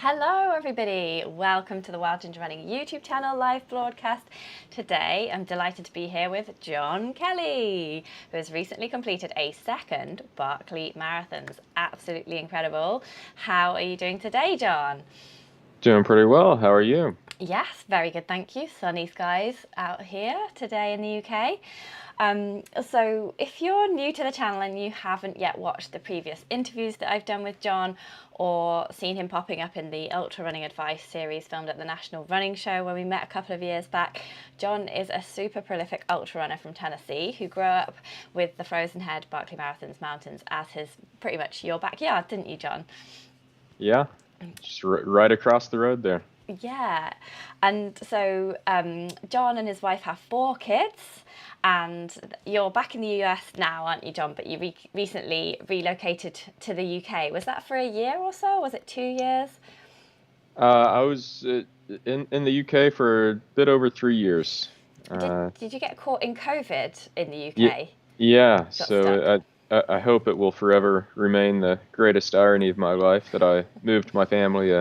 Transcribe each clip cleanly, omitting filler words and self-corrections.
Hello everybody, welcome to the Wild Ginger Running YouTube channel live broadcast. Today I'm delighted to be here with John Kelly, who has recently completed a second Barkley Marathons. Absolutely incredible. How are you doing today, John? Doing pretty well. How are you? Yes, very good, thank you. Sunny skies out here today in the UK. So if you're new to the channel and you haven't yet watched the previous interviews that I've done with John or seen him popping up in the Ultra Running Advice series filmed at the National Running Show when we met a couple of years back, John is a super prolific ultra runner from Tennessee who grew up with the Frozen Head Barkley Marathons mountains as his pretty much your backyard, didn't you, John? Yeah, just right across the road there. Yeah, and so John and his wife have 4 kids, and you're back in the US now, aren't you, John? But you recently relocated to the UK. Was that for a year or so? Was it 2 years? I was in the UK for a bit over 3 years. Did Uh, Did you get caught in COVID in the y UK? yeah, Got stuck. so I hope it will forever remain the greatest irony of my life that I moved my family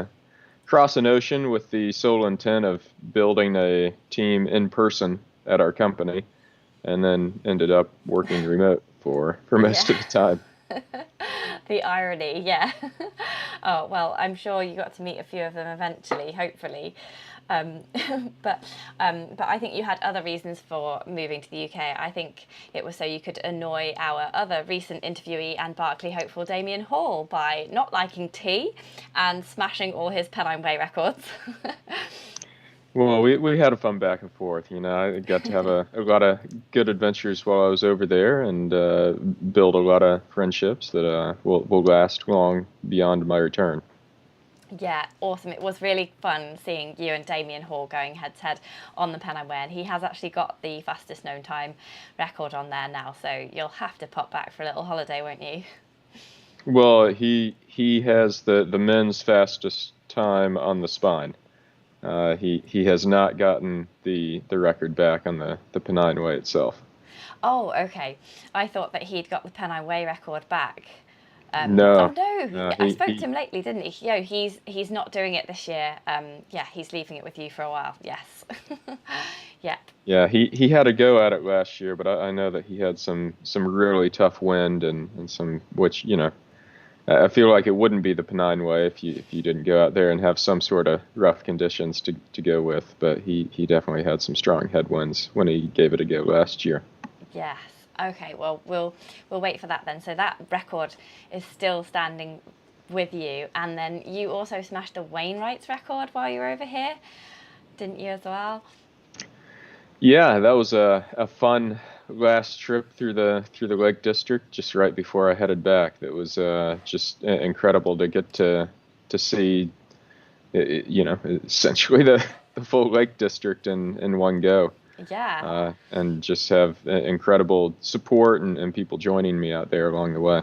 across an ocean with the sole intent of building a team in person at our company, and then ended up working remote for most Yeah. of the time. The irony, yeah. Oh, well, I'm sure you got to meet a few of them eventually, hopefully. Um, but I think you had other reasons for moving to the UK. I think it was so you could annoy our other recent interviewee and Barkley hopeful Damien Hall by not liking tea and smashing all his Pennine Way records. Well, we had a fun back and forth. I got to have a lot of good adventures while I was over there, and build a lot of friendships that will last long beyond my return. Yeah, awesome. It was really fun seeing you and Damien Hall going head to head on the Pennine Way, and he has actually got the fastest known time record on there now, so you'll have to pop back for a little holiday, won't you? Well, he has the men's fastest time on the spine. He has not gotten the record back on the Pennine Way itself. Oh, okay. I thought that he'd got the Pennine Way record back. Oh No, no, no, I he spoke to he him lately, didn't he? Yo, he's not doing it this year. Yeah, he's leaving it with you for a while. Yes. Yep. Yeah, he had a go at it last year, but I know that he had some really tough wind and some which I feel like it wouldn't be the Penine way if you didn't go out there and have some sort of rough conditions to go with. But he definitely had some strong headwinds when he gave it a go last year. Yes. Okay. Well, we'll wait for that then. So that record is still standing with you, and then you also smashed the Wainwrights record while you were over here, didn't you as well? Yeah, that was a fun last trip through the Lake District just right before I headed back. That was just incredible to get to see, essentially the full Lake District in one go. Yeah. And just have incredible support and people joining me out there along the way.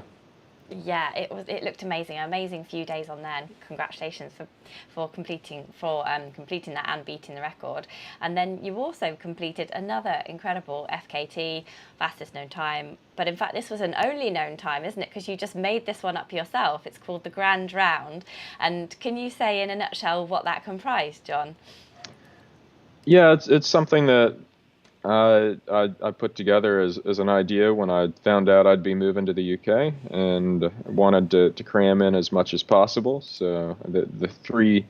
Yeah, it looked amazing. Amazing few days on there, and congratulations for completing that and beating the record. And then you also completed another incredible FKT, fastest known time. But in fact, this was an only known time, isn't it? Because you just made this one up yourself. It's called the Grand Round. And can you say in a nutshell what that comprised, John? Yeah, it's something that I put together as an idea when I found out I'd be moving to the UK and wanted to cram in as much as possible. So the three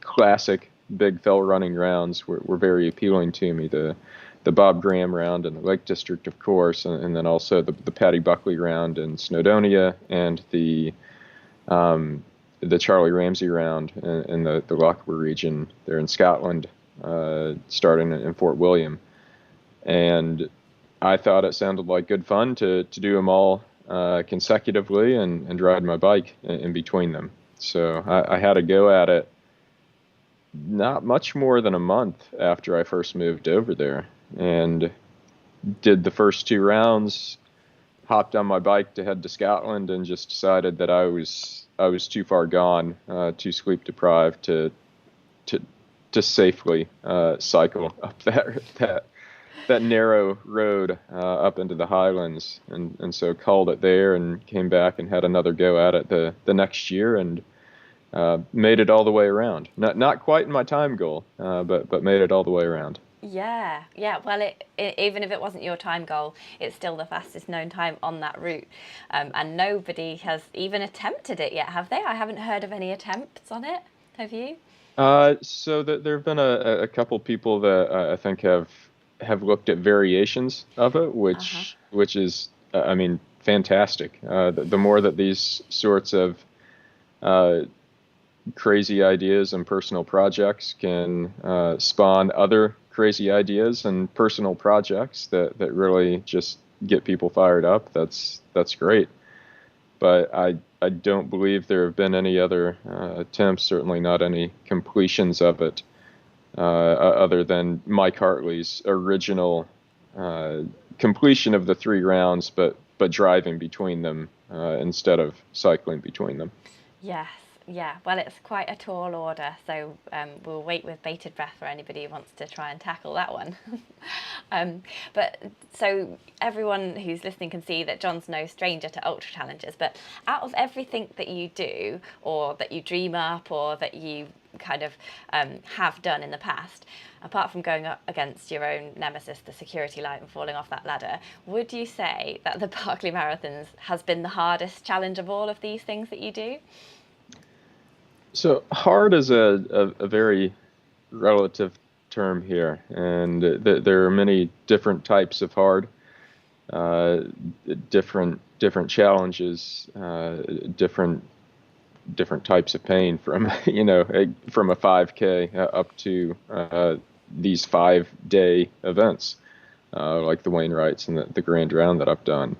classic big fell running rounds were very appealing to me. The Bob Graham round in the Lake District, of course, and then also the Paddy Buckley round in Snowdonia and the Charlie Ramsey round in the Loughborough region there in Scotland, starting in Fort William. And I thought it sounded like good fun to do them all consecutively and ride my bike in between them. So I had a go at it not much more than a month after I first moved over there, and did the first 2 rounds, hopped on my bike to head to Scotland, and just decided that I was too far gone, too sleep deprived to to safely cycle up that narrow road up into the Highlands, and so called it there and came back and had another go at it the next year, and made it all the way around. Not quite in my time goal, but made it all the way around. Yeah, yeah. Well, even if it wasn't your time goal, it's still the fastest known time on that route. And nobody has even attempted it yet, have they? I haven't heard of any attempts on it. Have you? So there have been a couple people that I think have looked at variations of it, Uh-huh. which is, I mean, fantastic. The more that these sorts of uh, crazy ideas and personal projects can spawn other crazy ideas and personal projects that really just get people fired up, that's great. But I don't believe there have been any other attempts, certainly not any completions of it, other than Mike Hartley's original uh, completion of the 3 rounds, but driving between them instead of cycling between them. Yes, yeah. Well, it's quite a tall order, so we'll wait with bated breath for anybody who wants to try and tackle that one. um, but so everyone who's listening can see that John's no stranger to ultra challenges. But out of everything that you do, or that you dream up, or that you kind of have done in the past, apart from going up against your own nemesis, the security light, and falling off that ladder, would you say that the Barkley Marathons has been the hardest challenge of all of these things that you do? So hard is a very relative term here, and there are many different types of hard, uh, different challenges, different types of pain from from a 5K up to these 5-day events like the Wainwrights and the Grand Round that I've done.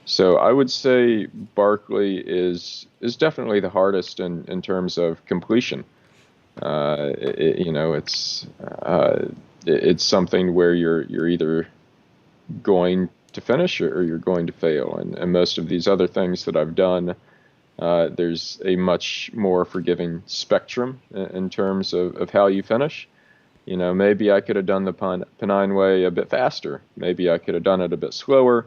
So I would say Barkley is definitely the hardest in terms of completion. It's something where you're either going to finish or you're going to fail, and most of these other things that I've done, there's a much more forgiving spectrum in terms of how you finish. Maybe I could have done the Pennine Way a bit faster. Maybe I could have done it a bit slower.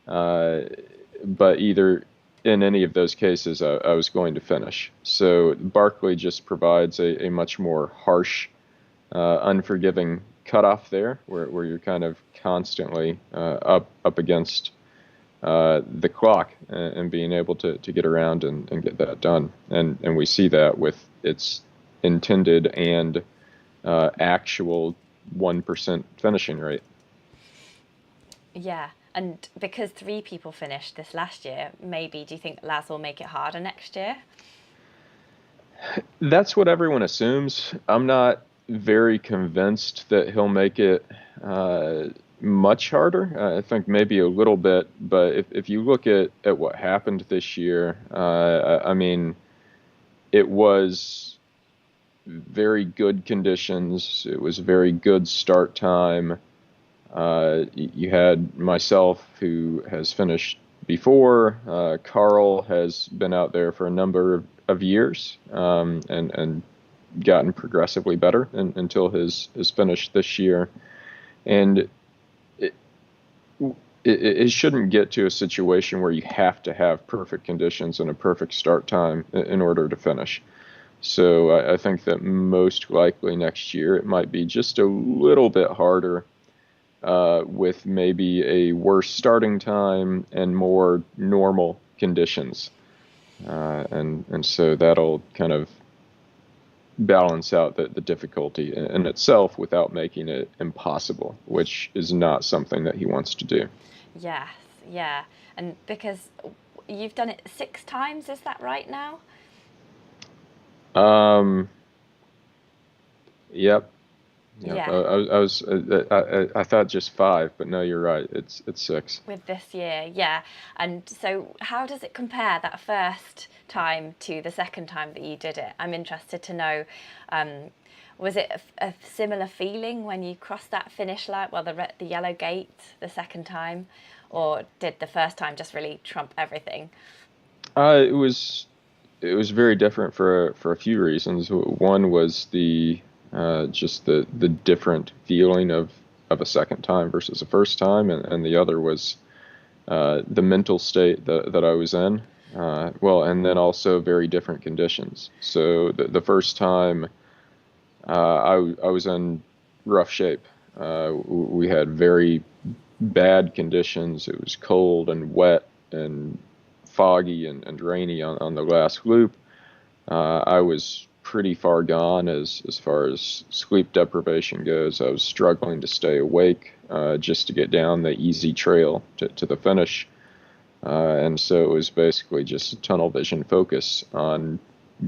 But either in any of those cases, I was going to finish. So Barkley just provides a much more harsh, unforgiving cutoff there, where you're kind of constantly up against the clock and being able to get around and get that done. And we see that with its intended and actual 1% finishing rate. Yeah, and because 3 people finished this last year, maybe do you think Laz will make it harder next year? That's what everyone assumes. I'm not very convinced that he'll make it much harder. I think maybe a little bit, but if you look at what happened this year, I mean, it was very good conditions. It was very good start time. You had myself, who has finished before. Carl has been out there for a number of years, and gotten progressively better until his finish this year. And it, it shouldn't get to a situation where you have to have perfect conditions and a perfect start time in order to finish. So I think that most likely next year it might be just a little bit harder, with maybe a worse starting time and more normal conditions. And so that'll kind of balance out the difficulty in itself without making it impossible, which is not something that he wants to do. Yes, yeah. And because you've done it 6 times, is that right now? Um, yep. Yep. Yeah, I thought just 5, but no, you're right. It's 6. with this year, yeah. And so, how does it compare that first time to the second time that you did it? I'm interested to know. Um, was it a similar feeling when you crossed that finish line, well, the yellow gate, the second time, or did the first time just really trump everything? It was very different for a few reasons. One was the just the different feeling of a second time versus a first time, and the other was the mental state that I was in. Well, and then also very different conditions. So the first time I was in rough shape. We had very bad conditions. It was cold and wet and foggy and rainy on the last loop. I was pretty far gone as far as sleep deprivation goes. I was struggling to stay awake just to get down the easy trail to the finish. And so it was basically just tunnel vision focus on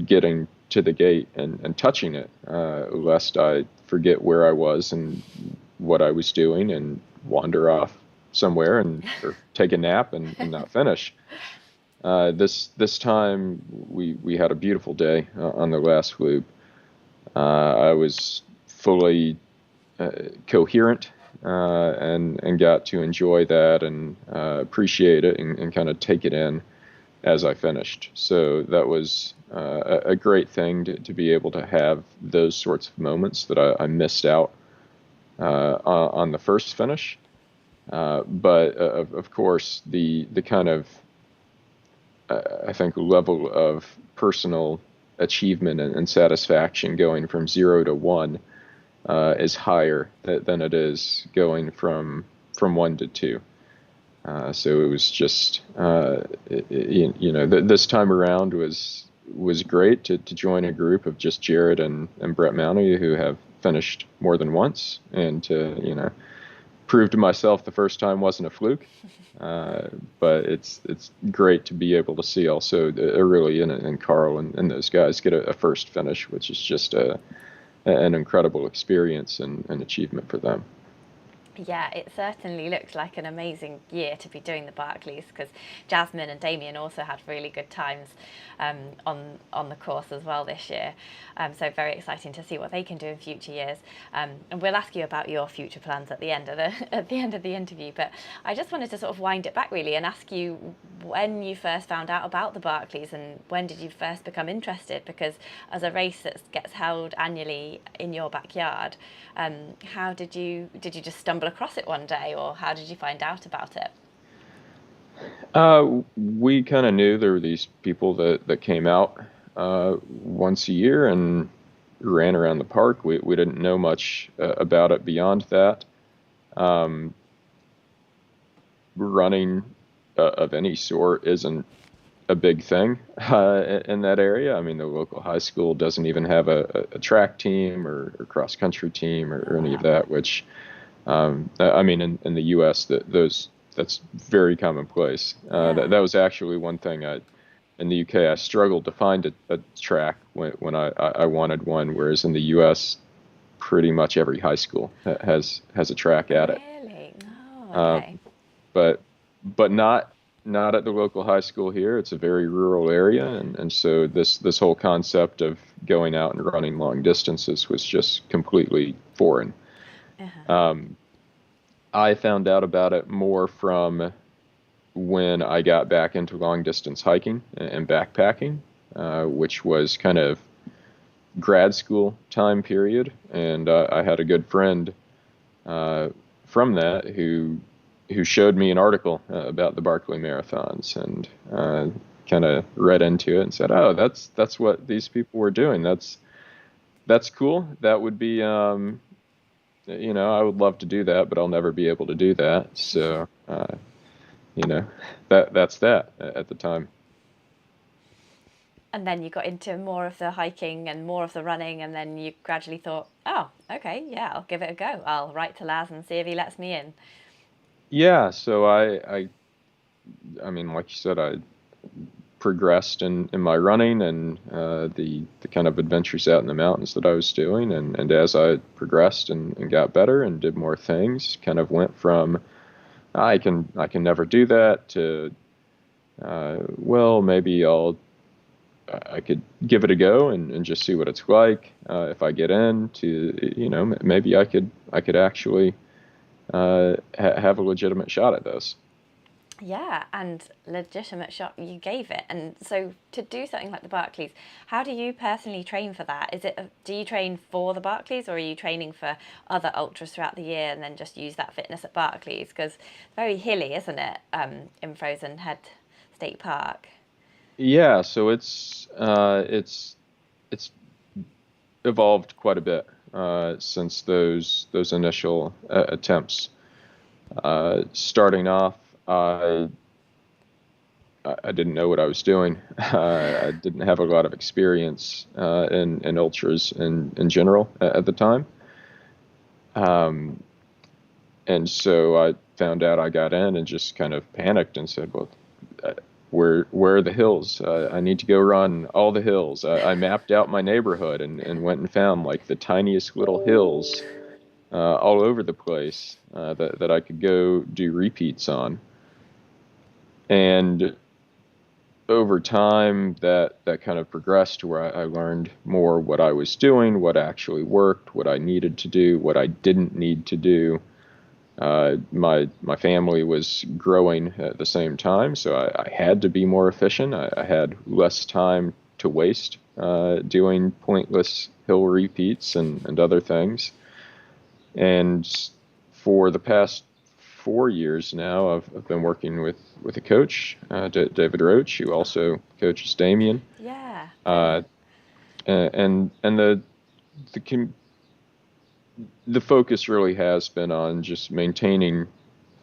getting to the gate and touching it, lest I forget where I was and what I was doing and wander off somewhere or take a nap and not finish. This time we had a beautiful day on the last loop. I was fully coherent and got to enjoy that and appreciate it and kind of take it in as I finished. So that was a great thing to be able to have those sorts of moments that I missed out on the first finish. But of course, the kind of I think level of personal achievement and satisfaction going from 0 to 1 is higher than it is going from 1 to 2. So it was just, this time around was great to join a group of just Jared and Brett Mounty, who have finished more than once, and to, prove to myself the first time wasn't a fluke. But it's great to be able to see also Aurelie and Carl and those guys get a first finish, which is just an incredible experience and an achievement for them. Yeah, it certainly looks like an amazing year to be doing the Barkleys, because Jasmine and Damien also had really good times on the course as well this year. So very exciting to see what they can do in future years. And we'll ask you about your future plans at the end of the interview. But I just wanted to sort of wind it back really and ask you when you first found out about the Barkleys and when did you first become interested? Because as a race that gets held annually in your backyard, how did you just stumble across it one day, or how did you find out about it? We kind of knew there were these people that came out once a year and ran around the park. We didn't know much about it beyond that. Um, Running of any sort isn't a big thing in that area. I mean, the local high school doesn't even have a track team or cross country team or any of that, which I mean, in the U.S., that's very commonplace. That was actually one thing in the UK, I struggled to find a track when I wanted one, whereas in the U.S., pretty much every high school has a track at it. Really? Oh, okay. But not at the local high school here. It's a very rural area, and so this whole concept of going out and running long distances was just completely foreign. Uh-huh. I found out about it more from when I got back into long distance hiking and backpacking, which was kind of grad school time period, and I had a good friend from that who showed me an article about the Barkley Marathons and kind of read into it and said, "Oh, that's what these people were doing. That's cool. That would be, I would love to do that, but I'll never be able to do that." So, that's that at the time. And then you got into more of the hiking and more of the running, and then you gradually thought, oh, okay, yeah, I'll give it a go. I'll write to Laz and see if he lets me in. Yeah. So I mean, like you said, I progressed in my running and the kind of adventures out in the mountains that I was doing. And as I progressed and got better and did more things, kind of went from I can never do that to well, maybe I could give it a go and just see what it's like. If I get in to, maybe I could actually have a legitimate shot at this. Yeah, and legitimate shot you gave it. And so to do something like the Barkleys, how do you personally train for that? Do you train for the Barkleys, or are you training for other ultras throughout the year and then just use that fitness at Barkleys? Because it's very hilly, isn't it, in Frozen Head State Park? Yeah, so it's evolved quite a bit since those initial attempts. Starting off, I I didn't know what I was doing. I didn't have a lot of experience in ultras in general at the time. Um, and so I found out I got in and just kind of panicked and said, well, uh, where are the hills? I need to go run all the hills. I mapped out my neighborhood and went and found like the tiniest little hills all over the place that I could go do repeats on. And over time, that kind of progressed to where I learned more what I was doing, what actually worked, what I needed to do, what I didn't need to do. My family was growing at the same time, so I had to be more efficient. I had less time to waste doing pointless hill repeats and other things. And for the past 4 years now, I've been working with a coach, David Roach, who also coaches Damien. Yeah. Uh, and the the focus really has been on just maintaining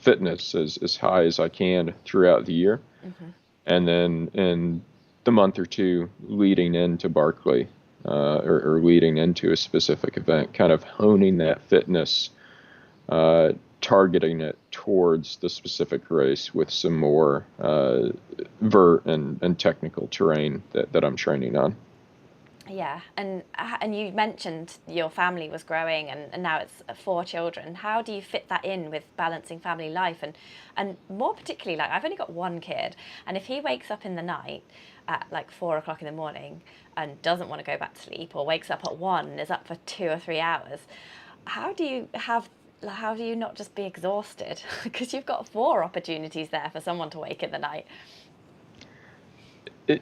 fitness as high as I can throughout the year, Hmm. and then in the month or two leading into Barkley, or leading into a specific event, kind of honing that fitness, targeting it towards the specific race with some more vert and technical terrain that I'm training on. Yeah, and you mentioned your family was growing, and now it's four children. How do you fit that in with balancing family life, and more particularly, like I've only got one kid, and if he wakes up in the night at like 4 o'clock in the morning and doesn't want to go back to sleep, or wakes up at 1 and is up for 2 or 3 hours, how do you have how do you not just be exhausted? Because you've got four opportunities there for someone to wake in the night.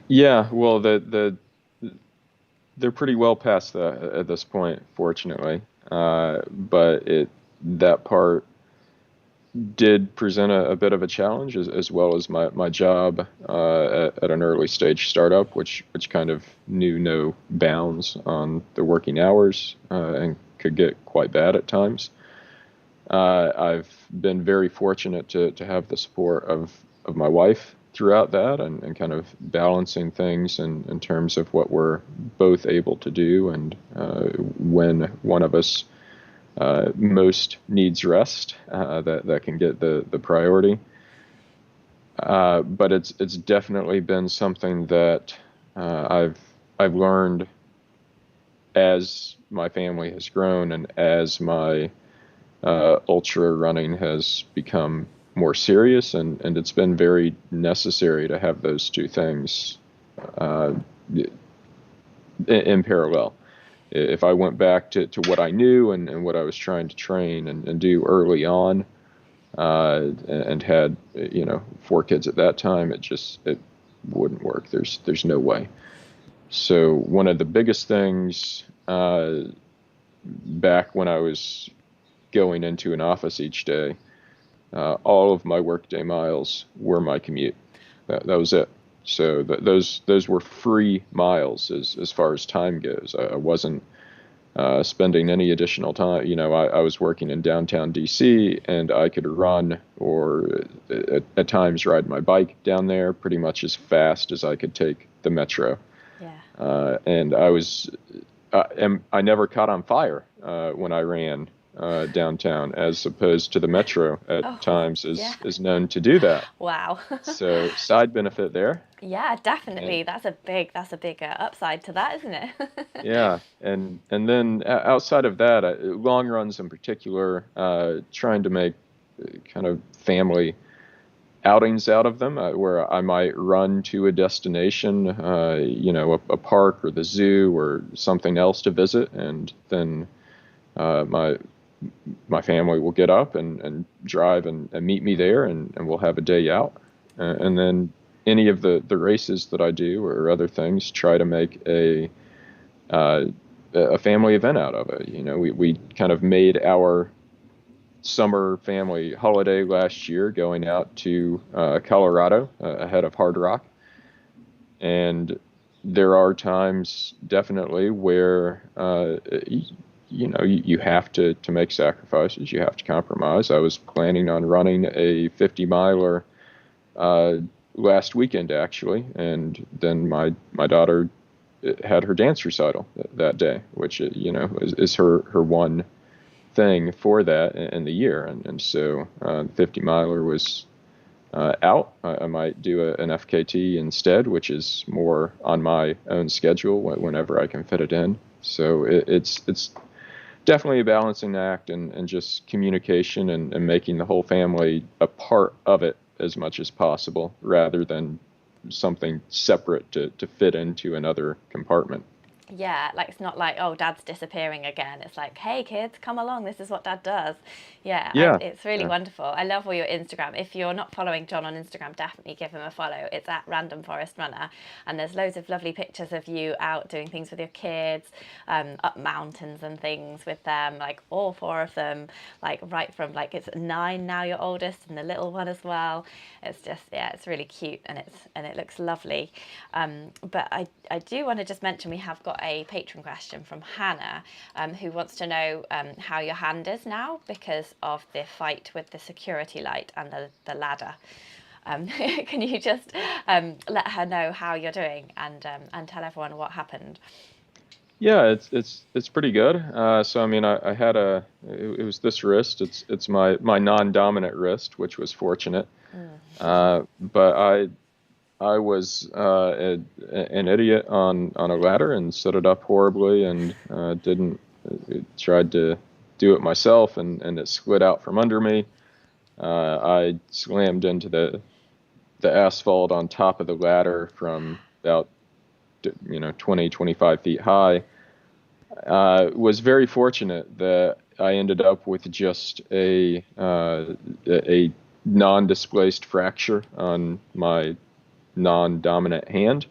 Yeah, well, they're pretty well past that at this point, fortunately. But that part did present a bit of a challenge, as well as my job at an early stage startup, which kind of knew no bounds on the working hours and could get quite bad at times. I've been very fortunate to have the support of my wife throughout that, and kind of balancing things in terms of what we're both able to do, and when one of us most needs rest, that can get the priority. But it's definitely been something that I've learned as my family has grown, and as my ultra running has become more serious, and it's been very necessary to have those two things uh, in parallel. If I went back to what I knew, and what I was trying to train and do early on, and had, four kids at that time, it wouldn't work. There's no way. So one of the biggest things back when I was going into an office each day, all of my workday miles were my commute. That was it. So those were free miles as far as time goes. I wasn't spending any additional time. I was working in downtown DC, and I could run, or at times ride my bike down there pretty much as fast as I could take the metro. Yeah. And I never caught on fire when I ran downtown, as opposed to the metro at Oh, times yeah. is known to do that. Wow. So side benefit there. Yeah, And definitely. That's a big upside to that, isn't it? yeah, and then outside of that, long runs in particular, trying to make kind of family outings out of them, where I might run to a destination, a park or the zoo or something else to visit, and then my family will get up and drive and meet me there, and we'll have a day out. And then any of the races that I do or other things, try to make uh, a family event out of it. We kind of made our summer family holiday last year, going out to Colorado ahead of Hard Rock, And there are times definitely where, you have to make sacrifices. You have to compromise. I was planning on running a 50 miler last weekend, actually, and then my daughter had her dance recital that day, which is her one thing for that in the year, and so the 50 miler was out. I might do an FKT instead, which is more on my own schedule whenever I can fit it in. So it's definitely a balancing act, and just communication and making the whole family a part of it as much as possible, rather than something separate to fit into another compartment. Yeah, like it's not like, oh, dad's disappearing again. It's like, hey kids, come along, this is what dad does. Yeah, Yeah, it's really yeah, wonderful. I love all your Instagram. If you're not following John on Instagram, definitely give him a follow. It's at Random Forest Runner, and there's loads of lovely pictures of you out doing things with your kids, up mountains and things with them, like all four of them, like right from, like, it's 9 now, your oldest, and the little one as well. It's just, yeah, it's really cute, and it looks lovely. But I do want to just mention we have got a Patron question from Hannah, who wants to know how your hand is now because of the fight with the security light and the ladder. Can you just let her know how you're doing, and tell everyone what happened? yeah. It's pretty good. So I mean, I had it was this wrist. It's my non-dominant wrist, which was fortunate. But I was an idiot on a ladder and set it up horribly, and didn't tried to do it myself, and it slid out from under me. I slammed into the asphalt on top of the ladder from about 20, 25 feet high. Was very fortunate that I ended up with just a non-displaced fracture on my non-dominant hand.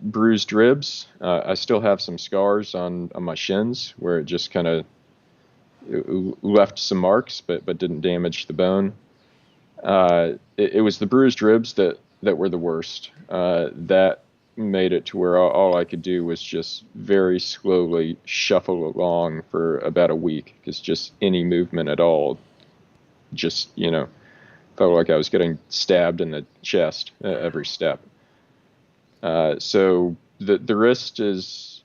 Bruised ribs. I still have some scars on my shins where it just kind of left some marks, but didn't damage the bone. It was the bruised ribs that were the worst. That made it to where all I could do was just very slowly shuffle along for about a week, because just any movement at all just felt like I was getting stabbed in the chest every step. So the wrist is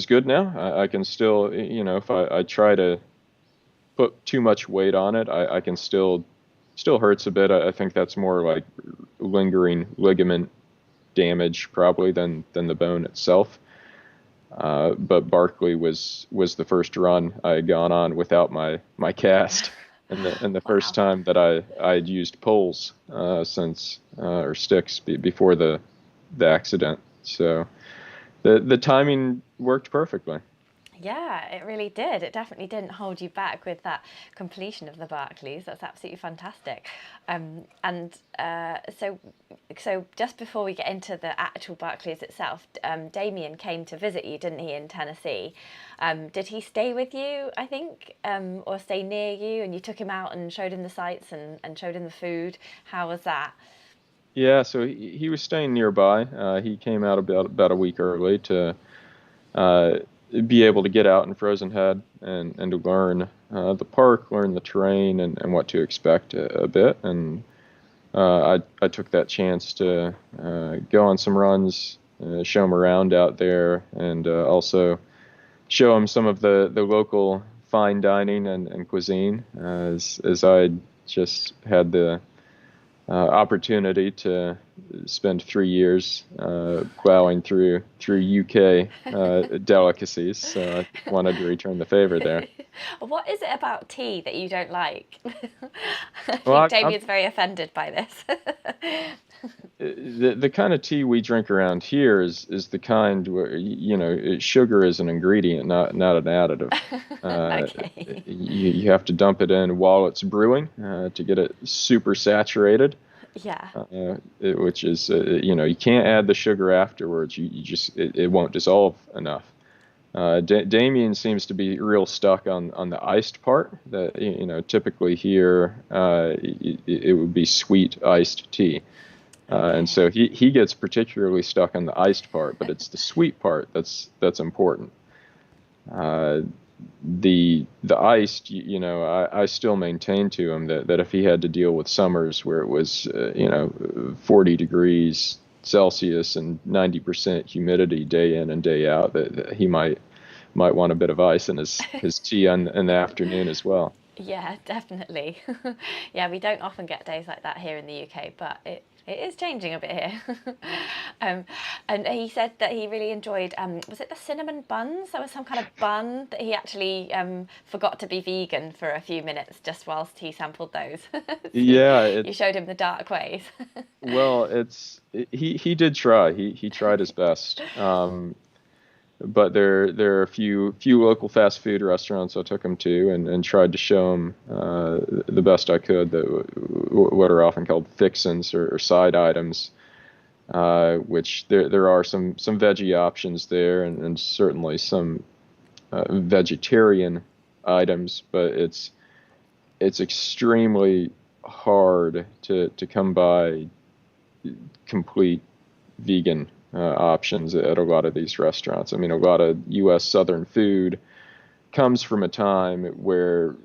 good now. I can still, if I try to put too much weight on it, I can still hurts a bit. I think that's more like lingering ligament damage probably than the bone itself. But Barkley was the first run I had gone on without my cast. And the first Wow. time that I'd used poles since or sticks before the accident. So the timing worked perfectly. Yeah, it really did. It definitely didn't hold you back with that completion of the Barclays. That's absolutely fantastic. And so just before we get into the actual Barclays itself, Damien came to visit you, didn't he, in Tennessee? Did he stay with you, I think, or stay near you, and you took him out and showed him the sights and showed him the food? How was that? Yeah, so he was staying nearby. He came out about a week early to uh, be able to get out in Frozen Head and to learn the park, learn the terrain, and what to expect a bit. And I took that chance to go on some runs, show him around out there, and also show him some of the local fine dining and cuisine, as I just had the opportunity to spend 3 years plowing through UK delicacies. So I wanted to return the favor there. What is it about tea that you don't like? I Well, think Damien's very offended by this. the kind of tea we drink around here is the kind where sugar is an ingredient, not an additive. Okay. You have to dump it in while it's brewing to get it super saturated. Yeah. Which is you can't add the sugar afterwards. You just it won't dissolve enough. Damien seems to be real stuck on the iced part. That typically here it would be sweet iced tea. And Okay. so he gets particularly stuck on the iced part, but it's the sweet part that's important. Uh, the iced, I still maintain to him that if he had to deal with summers where it was 40 degrees Celsius and 90% humidity day in and day out, that he might want a bit of ice in his tea in the afternoon as well. Yeah, definitely. Yeah, we don't often get days like that here in the UK, but it is changing a bit here. um, and he said that he really enjoyed, was it the cinnamon buns? There was some kind of bun that he actually forgot to be vegan for a few minutes just whilst he sampled those. So Yeah, you showed him the dark ways. well, he did try. He tried his best. But there are a few local fast food restaurants I took him to and tried to show him the best I could what are often called fixins or side items, which there are some veggie options there and certainly some vegetarian items, but it's extremely hard to come by complete vegan options at a lot of these restaurants. I mean, a lot of U.S. Southern food comes from a time where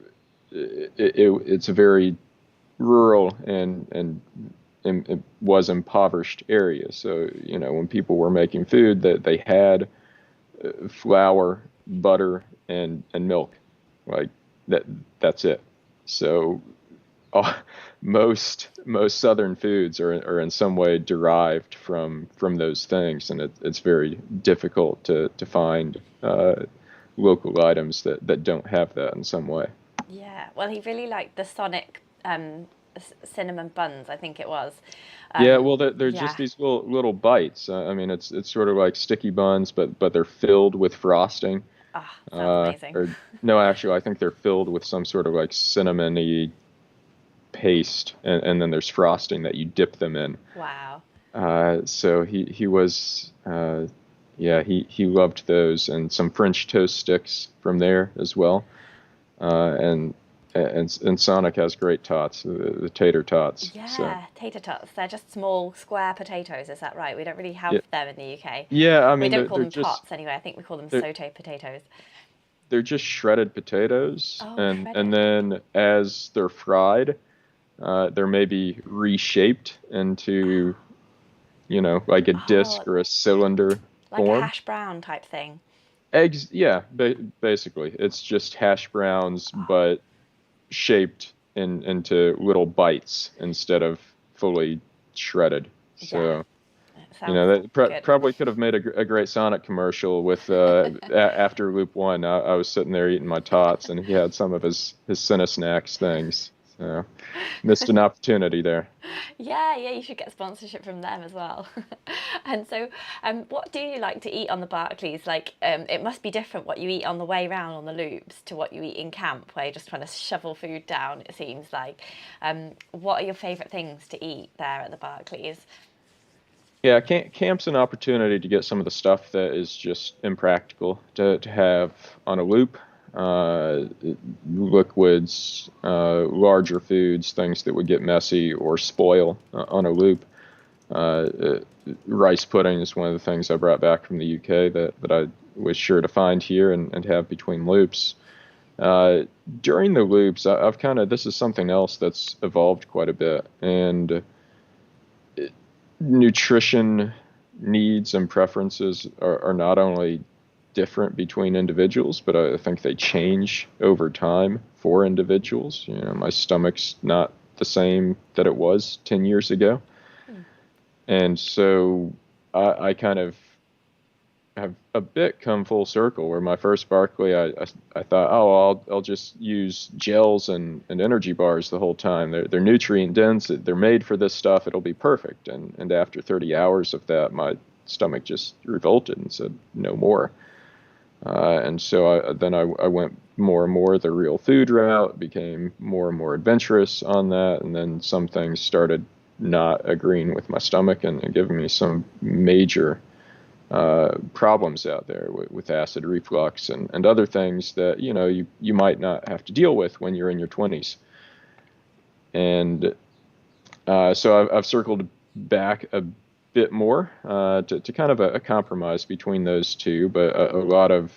it's a very rural and it was impoverished area. So, when people were making food, that they had flour, butter, and milk, like that. That's it. So uh, most Southern foods are in some way derived from those things, and it's very difficult to find local items that don't have that in some way. Yeah, well, he really liked the Sonic cinnamon buns, I think it was. Yeah, well, they're Yeah. just these little bites. I mean, it's sort of like sticky buns, but they're filled with frosting. Ah, sounds amazing. Or no, actually, I think they're filled with some sort of like cinnamony paste, and then there's frosting that you dip them in. Wow. So he was, yeah, he loved those, and some French toast sticks from there as well. And Sonic has great tots, the tater tots. So Yeah, tater tots. They're just small square potatoes, is that right? We don't really have yeah, them in the UK. yeah. I We mean, don't call they're them just tots anyway. I think we call them they're soto potatoes. they're just shredded potatoes, Oh, and shredded. then as they're fried, they're maybe reshaped into like a Oh, disc or a cylinder like a form. hash brown type thing. Eggs, yeah, basically, it's just hash browns, but shaped into little bites instead of fully shredded. Yeah, So, it sounds that good. probably could have made a great Sonic commercial with after Loop One. I was sitting there eating my tots, and he had some of his Cinesnacks things. So, missed an opportunity there. Yeah, yeah, you should get sponsorship from them as well. And so, what do you like to eat on the Barclays? Like, it must be different what you eat on the way round on the loops to what you eat in camp, where you're just trying to shovel food down, it seems like. What are your favourite things to eat there at the Barclays? Yeah, camp's an opportunity to get some of the stuff that is just impractical to have on a loop. Uh, Liquids, larger foods, things that would get messy or spoil on a loop. Uh, uh, Rice pudding is one of the things I brought back from the UK that I was sure to find here and have between loops. Uh, During the loops, I've this is something else that's evolved quite a bit, and nutrition needs and preferences are not only different between individuals, but I think they change over time for individuals. My stomach's not the same that it was 10 years ago. Hmm. And so I kind of have a bit come full circle where my first Barkley, I thought, oh, I'll just use gels and energy bars the whole time. They're nutrient dense. They're made for this stuff. It'll be perfect. And after 30 hours of that, my stomach just revolted and said no more. And so then I went more and more the real food route, became more and more adventurous on that, and then some things started not agreeing with my stomach and giving me some major problems out there with acid reflux and other things that you might not have to deal with when you're in your 20s. And so I've circled back a bit more to kind of a compromise between those two, but a lot of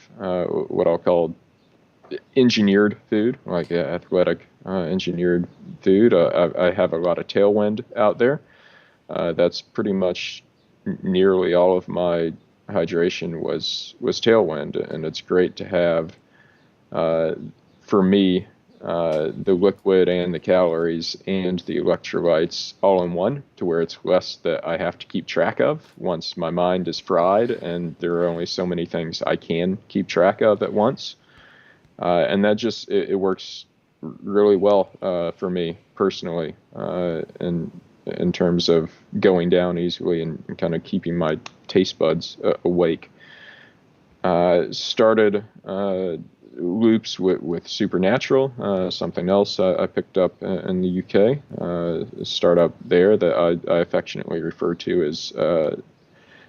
what I'll call engineered food, like athletic engineered food. I have a lot of tailwind out there. That's pretty much nearly all of my hydration was tailwind, and it's great to have for me the liquid and the calories and the electrolytes all in one, to where it's less that I have to keep track of once my mind is fried, and there are only so many things I can keep track of at once. And that just it works really well for me personally, and in terms of going down easily and kind of keeping my taste buds awake. Started loops with Supernatural, something else I picked up in the UK, a startup there that I affectionately refer to as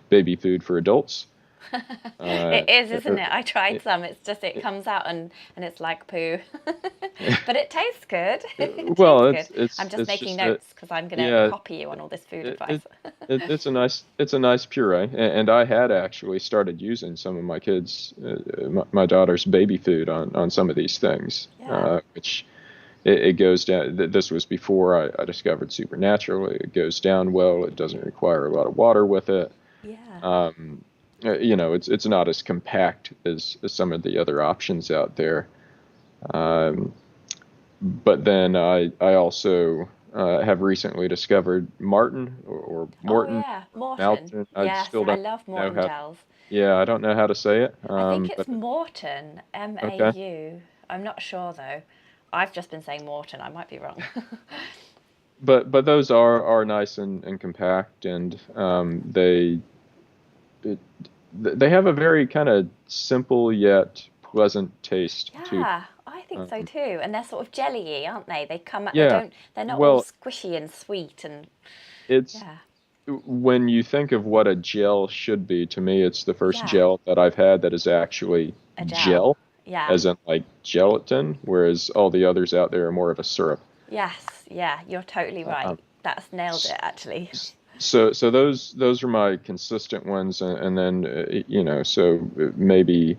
baby food for adults. It is, isn't it? I tried some. It's just it comes out and it's like poo, but it tastes good. It Well, tastes good. I'm just it's making just notes because I'm going to yeah, copy you on all this food it, advice. it, it's a nice puree, and I had actually started using some of my kids, my daughter's baby food on some of these things, Yeah. which it goes down. This was before I discovered Supernatural. It goes down well. It doesn't require a lot of water with it. Yeah. It's not as compact as some of the other options out there. Um, but then I also have recently discovered Martin or Oh Morton, yeah, Morton. Malton. I Yes, still I don't love know Morton how. gels. Yeah, I don't know how to say it. I think it's But Morton, okay. M-A-U. I'm not sure though. I've just been saying Morton. I might be wrong. But those are nice and compact, and it, they have a very kind of simple yet pleasant taste to Yeah, I think so them. too. And they're sort of jelly-y, aren't they? They come out, they Yeah. don't, they're not all Well, squishy and sweet and it's yeah, when you think of what a gel should be, to me, it's the first yeah, gel that I've had that is actually a gel. gel, Yeah. as in like gelatin, whereas all the others out there are more of a syrup. Yes, yeah, you're totally right. Um, That's nailed it actually. so those are my consistent ones, and then so maybe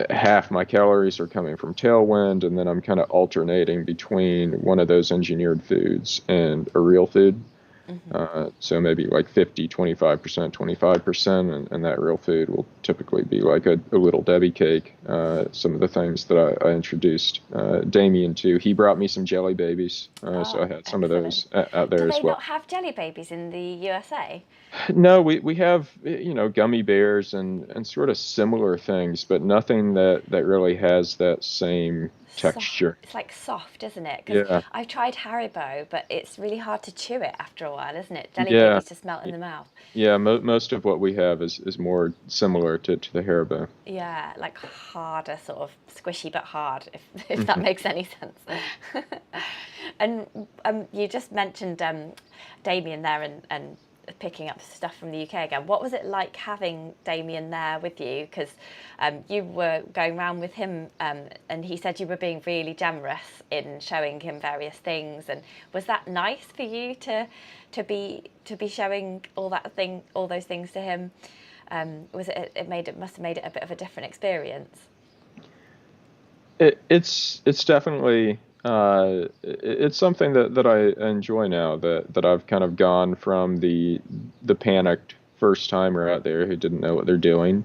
half my calories are coming from tailwind, and then I'm kind of alternating between one of those engineered foods and a real food. Hmm. So maybe like 50, 25%, 25%, and that real food will typically be like a little Debbie cake. Some of the things that I introduced Damien to, he brought me some jelly babies, so Oh, I had some of excellent. those out Do there they as well. not have jelly babies in the USA? No, we have gummy bears and sort of similar things, but nothing that really has that same Soft. texture. It's like soft, isn't it? Because Yeah, I've tried Haribo, but it's really hard to chew it after a while, isn't it? Jelly yeah, babies just melt in the mouth. yeah. Most of what we have is more similar to the Haribo. Yeah, like harder, sort of squishy but hard, if that Mhm. makes any sense. And you just mentioned Damien there and picking up stuff from the UK again. What was it like having Damien there with you? Because you were going around with him, and he said you were being really generous in showing him various things. And was that nice for you to be showing all those things to him? Was it must have made it a bit of a different experience? It's definitely it's something that I enjoy now, that I've kind of gone from the panicked first timer out there who didn't know what they're doing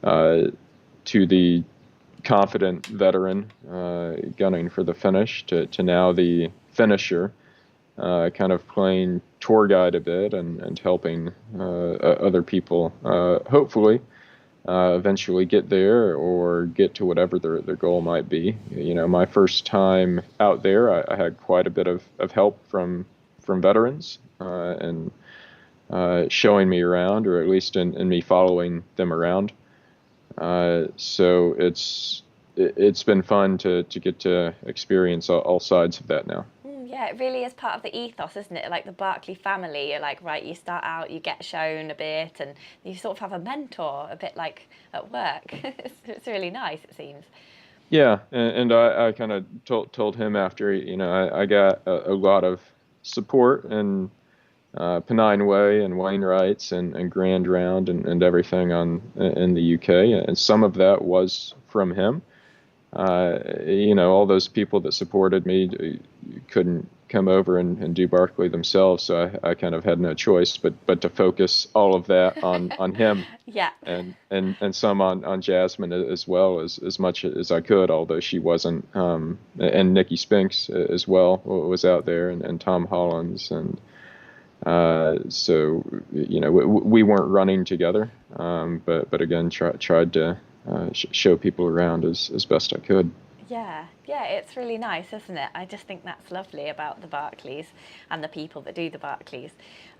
uh, to the confident veteran gunning for the finish, to now the finisher, kind of playing tour guide a bit and helping other people hopefully eventually get there or get to whatever their goal might be. My first time out there, I had quite a bit of help from veterans, and showing me around, or at least in me following them around. So it's been fun to get to experience all sides of that now. Yeah, it really is part of the ethos, isn't it? Like the Barkley family, you're like, right, you start out, you get shown a bit, and you sort of have a mentor, a bit like at work. It's really nice, it seems. Yeah, and I kind of told him after, I got a lot of support, and Pennine Way and Wainwrights and Grand Round and everything in the UK. And some of that was from him. All those people that supported me couldn't come over and do Barkley themselves, so I kind of had no choice but to focus all of that on him. Yeah. And some on Jasmine as well as much as I could, although she wasn't. And Nikki Spinks as well was out there, and Tom Hollins, and so we weren't running together, but again tried to show people around as best I could. Yeah, it's really nice, isn't it? I just think that's lovely about the Barkleys and the people that do the Barkleys.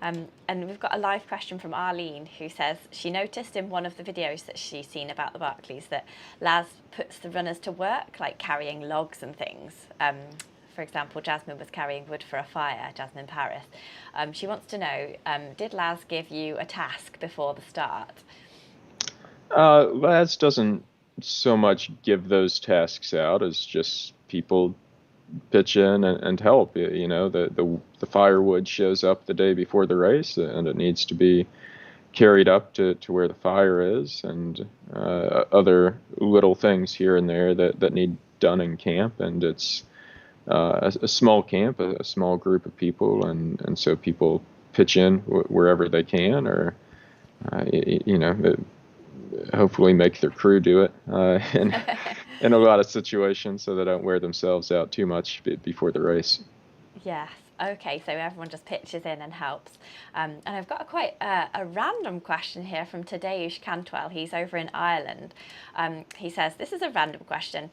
And we've got a live question from Arlene, who says she noticed in one of the videos that she's seen about the Barkleys that Laz puts the runners to work, like carrying logs and things. For example, Jasmine was carrying wood for a fire, Jasmine Paris. She wants to know, did Laz give you a task before the start? Laz doesn't so much give those tasks out as just people pitch in and help. The firewood shows up the day before the race, and it needs to be carried up to where the fire is, and other little things here and there that need done in camp. And it's a small camp, a small group of people, and so people pitch in wherever they can, or hopefully make their crew do it in a lot of situations, so they don't wear themselves out too much before the race. Yes. Okay, so everyone just pitches in and helps. And I've got quite a random question here from Tadeusz Cantwell. He's over in Ireland. He says, this is a random question.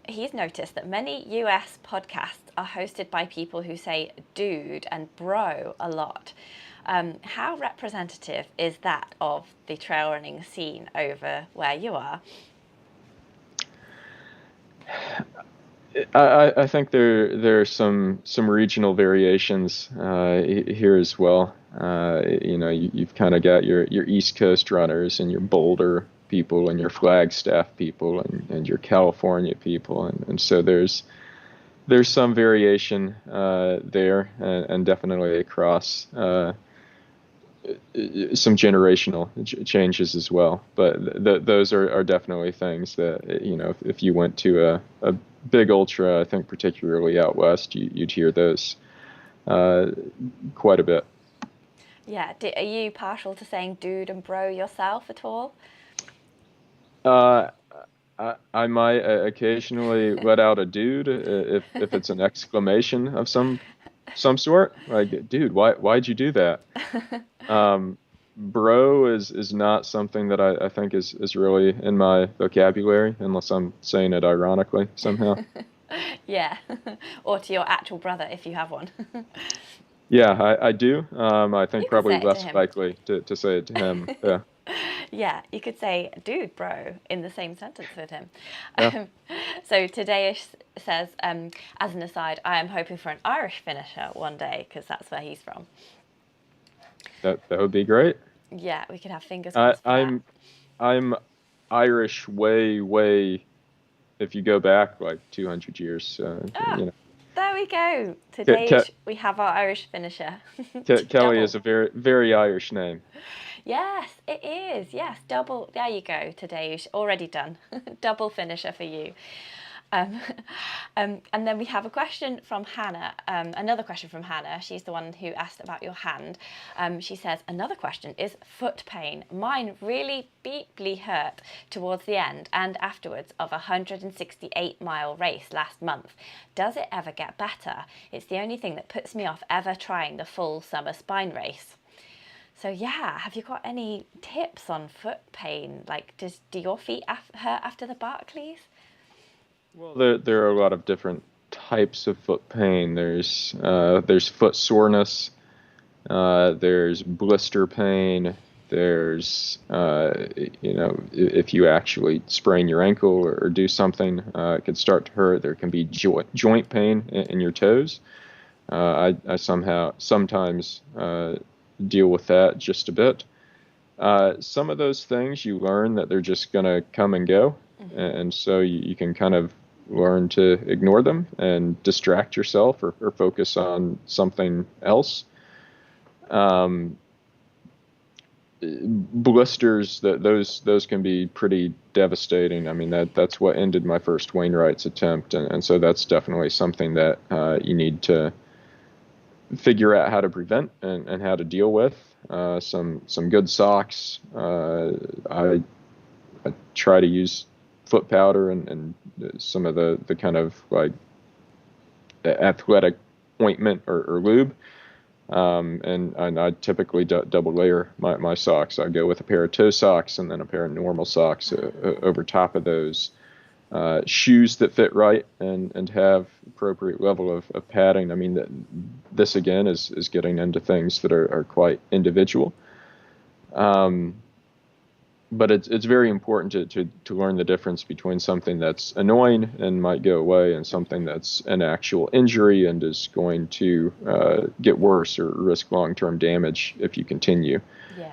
He's noticed that many US podcasts are hosted by people who say dude and bro a lot. How representative is that of the trail running scene over where you are? I think there are some regional variations here as well. You've kind of got your East Coast runners and your Boulder people and your Flagstaff people and your California people, and so there's some variation there, and definitely across some generational changes as well. But those are definitely things that, if you went to a big ultra, I think particularly out west, you'd hear those quite a bit. Yeah. Are you partial to saying dude and bro yourself at all? I might occasionally let out a dude if it's an exclamation of some sort, like, dude, why'd you do that? Bro is not something that I think is really in my vocabulary, unless I'm saying it ironically somehow. Yeah. Or to your actual brother, if you have one. Yeah, I do. I think You could probably say it to less him. likely to say it to him. Yeah. Yeah, you could say dude, bro, in the same sentence with him. Yeah. So today says, as an aside, I am hoping for an Irish finisher one day, because that's where he's from. That would be great. Yeah, we could have fingers crossed for I'm Irish way, if you go back like 200 years. that. There we go. Ke- Today Ke- we have our Irish finisher. Kelly Double. is a very Irish name. Yes, it is. Yes, double. There you go. Today already done. Double finisher for you. And then we have a question from Hannah, another question from Hannah. She's the one who asked about your hand. She says, another question is foot pain. Mine really deeply hurt towards the end and afterwards of a 168-mile race last month. Does it ever get better? It's the only thing that puts me off ever trying the full summer spine race. So yeah, have you got any tips on foot pain? Like, do your feet hurt after the Barkleys? Well, there are a lot of different types of foot pain. There's foot soreness. There's blister pain. There's if you actually sprain your ankle or do something, it can start to hurt. There can be joint pain in your toes. I sometimes deal with that just a bit. Some of those things you learn that they're just going to come and go, and so you can kind of learn to ignore them and distract yourself or focus on something else. Um, Blisters, those can be pretty devastating. I mean, that's what ended my first Wainwrights attempt, and so that's definitely something that you need to figure out how to prevent and how to deal with. Some good socks. I try to use foot powder and some of the kind of like athletic ointment or lube. And I typically double layer my socks. I go with a pair of toe socks and then a pair of normal socks over top of those. Shoes that fit right and have appropriate level of padding. I mean, this again is getting into things that are quite individual. But it's very important to learn the difference between something that's annoying and might go away and something that's an actual injury and is going to get worse or risk long-term damage if you continue. Yeah.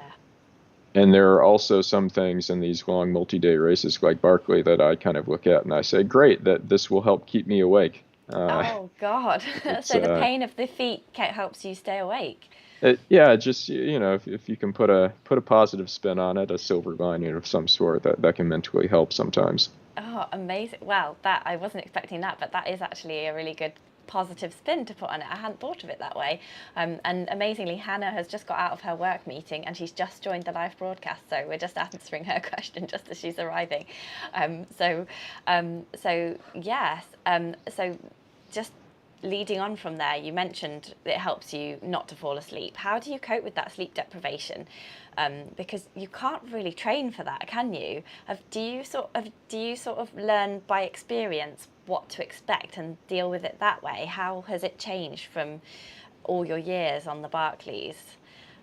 And there are also some things in these long multi-day races like Barkley that I kind of look at and I say, great, that this will help keep me awake. Oh, God. So the pain of the feet helps you stay awake. Just if you can put a positive spin on it, a silver lining of some sort, that can mentally help sometimes. Oh, amazing! Well, that I wasn't expecting that, but that is actually a really good positive spin to put on it. I hadn't thought of it that way. And amazingly, Hannah has just got out of her work meeting and she's just joined the live broadcast, so we're just answering her question just as she's arriving. So yes. So just leading on from there, you mentioned it helps you not to fall asleep. How do you cope with that sleep deprivation? Because you can't really train for that, can you? Do you sort of learn by experience what to expect and deal with it that way? How has it changed from all your years on the Barkleys?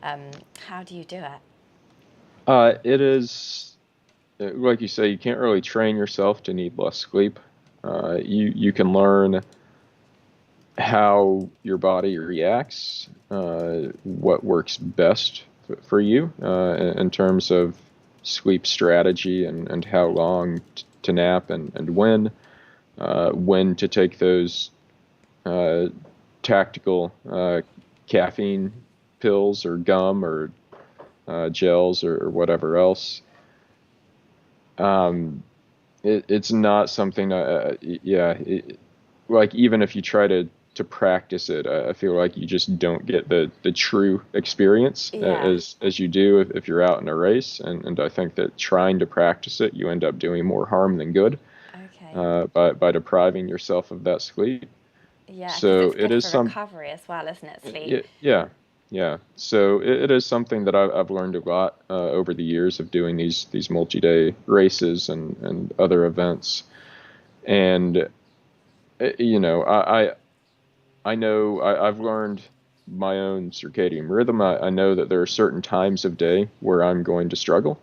How do you do it? It is, like you say, you can't really train yourself to need less sleep. You can learn how your body reacts, what works best for you in terms of sleep strategy and how long to nap and when to take those tactical caffeine pills or gum or gels or whatever else. It's not something, like even if you try to practice it, I feel like you just don't get the true experience as you do if you're out in a race. And I think that trying to practice it, you end up doing more harm than good. Okay. By depriving yourself of that sleep. Yeah, So because it's it good is for recovery as well, isn't it, sleep? Yeah. So it is something that I've learned a lot over the years of doing these multi-day races and other events. And I know I've learned my own circadian rhythm. I know that there are certain times of day where I'm going to struggle.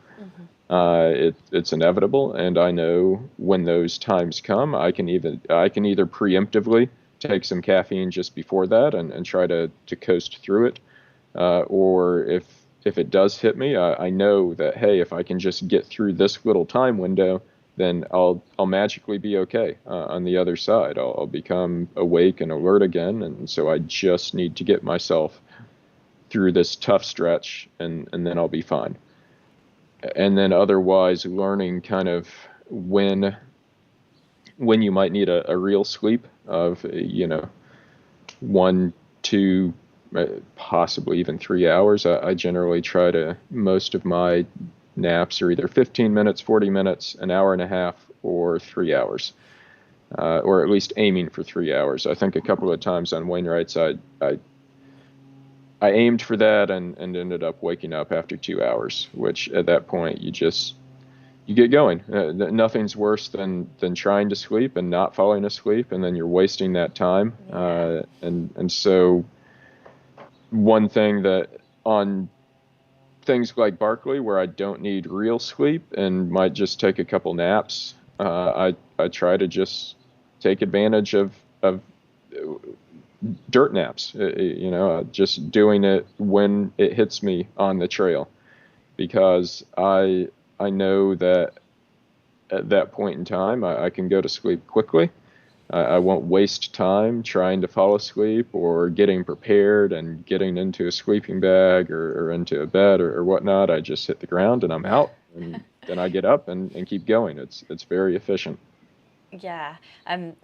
It's inevitable, and I know when those times come, I can either preemptively take some caffeine just before that and try to coast through it, or if it does hit me, I know that, hey, if I can just get through this little time window, then I'll magically be okay on the other side. I'll become awake and alert again, and so I just need to get myself through this tough stretch, and then I'll be fine. And then otherwise learning kind of when you might need a real sleep of 1, 2, possibly even 3 hours. I generally try to, most of my naps are either 15 minutes, 40 minutes, an hour and a half, or 3 hours, or at least aiming for 3 hours. I think a couple of times on Wainwrights I aimed for that and ended up waking up after 2 hours, which at that point you get going. Nothing's worse than trying to sleep and not falling asleep, and then you're wasting that time. And so one thing that on things like Barkley, where I don't need real sleep and might just take a couple naps, I try to just take advantage of dirt naps, just doing it when it hits me on the trail, because I know that at that point in time I can go to sleep quickly, I won't waste time trying to fall asleep or getting prepared and getting into a sleeping bag or into a bed or whatnot. I just hit the ground and I'm out, and then I get up and keep going. It's very efficient. Yeah. And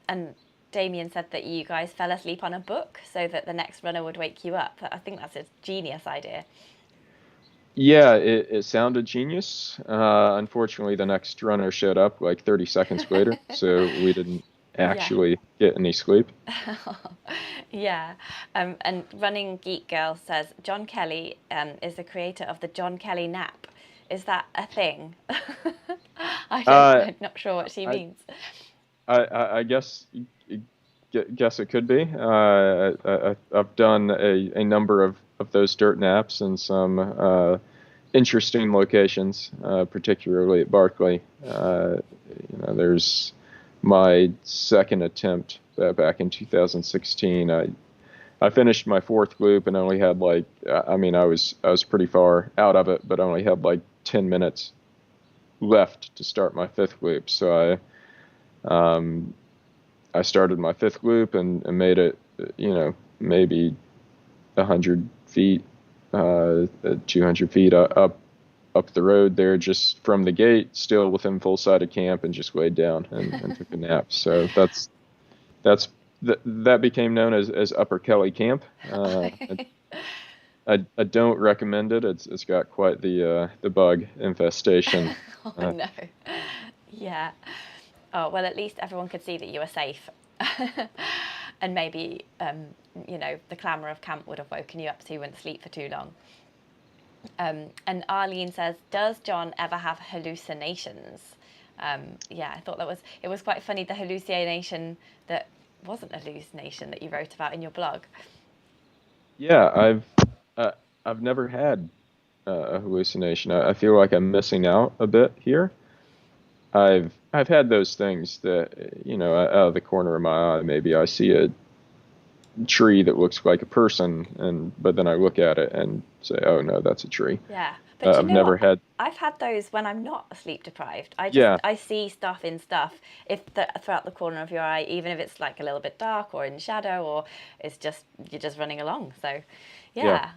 Damien said that you guys fell asleep on a book so that the next runner would wake you up. I think that's a genius idea. Yeah, it sounded genius. Unfortunately, the next runner showed up like 30 seconds later, so we didn't Yeah. actually get any sleep. Yeah. And Running Geek Girl says John Kelly is the creator of the John Kelly nap. Is that a thing? Uh, I'm not sure what she I, means. I guess it could be. I've done a number of those dirt naps in some interesting locations, particularly at Barkley. There's my second attempt back in 2016. I finished my fourth loop and only had like, I mean, I was pretty far out of it, but only had like 10 minutes left to start my fifth loop. So I started my fifth loop and made it, maybe 100 feet, 200 feet up the road there, just from the gate, still within full sight of camp, and just laid down and took a nap. So that's that became known as Upper Kelly Camp. I don't recommend it. It's got quite the bug infestation. Oh Uh, no. Yeah. Oh, well, at least everyone could see that you were safe. And maybe, the clamour of camp would have woken you up so you wouldn't sleep for too long. And Arlene says, does John ever have hallucinations? Yeah, I thought it was quite funny, the hallucination that wasn't a hallucination that you wrote about in your blog. yeah, uh, I've never had a hallucination. I feel like I'm missing out a bit here. I've had those things that, out of the corner of my eye, maybe I see a tree that looks like a person, but then I look at it and say, oh no, that's a tree. Yeah, but you I've know never what? had. I've had those when I'm not sleep deprived. Yeah, I see stuff in stuff throughout the corner of your eye, even if it's like a little bit dark or in shadow, or it's just you're just running along. So, yeah. yeah.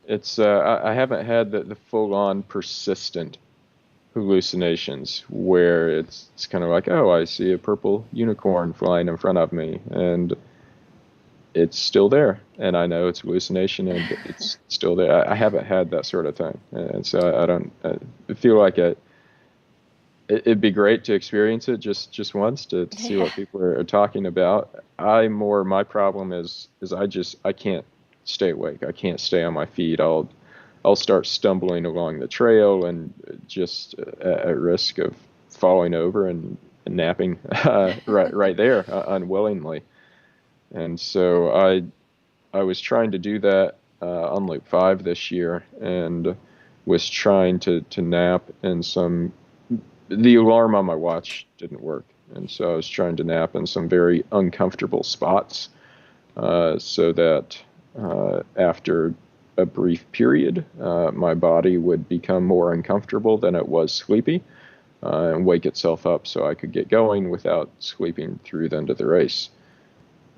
It's I haven't had the full on persistent hallucinations where it's kind of like, oh, I see a purple unicorn flying in front of me, and it's still there, and I know it's hallucination, and it's still there. I haven't had that sort of thing, and so I don't feel like it'd be great to experience it just once to see Yeah. what people are talking about. My problem is I can't stay awake. I can't stay on my feet. I'll start stumbling along the trail and just at risk of falling over and napping right there unwillingly. And so I was trying to do that on loop 5 this year, and was trying to nap in some. The alarm on my watch didn't work, and so I was trying to nap in some very uncomfortable spots, so that after a brief period, my body would become more uncomfortable than it was sleepy, and wake itself up so I could get going without sleeping through the end of the race.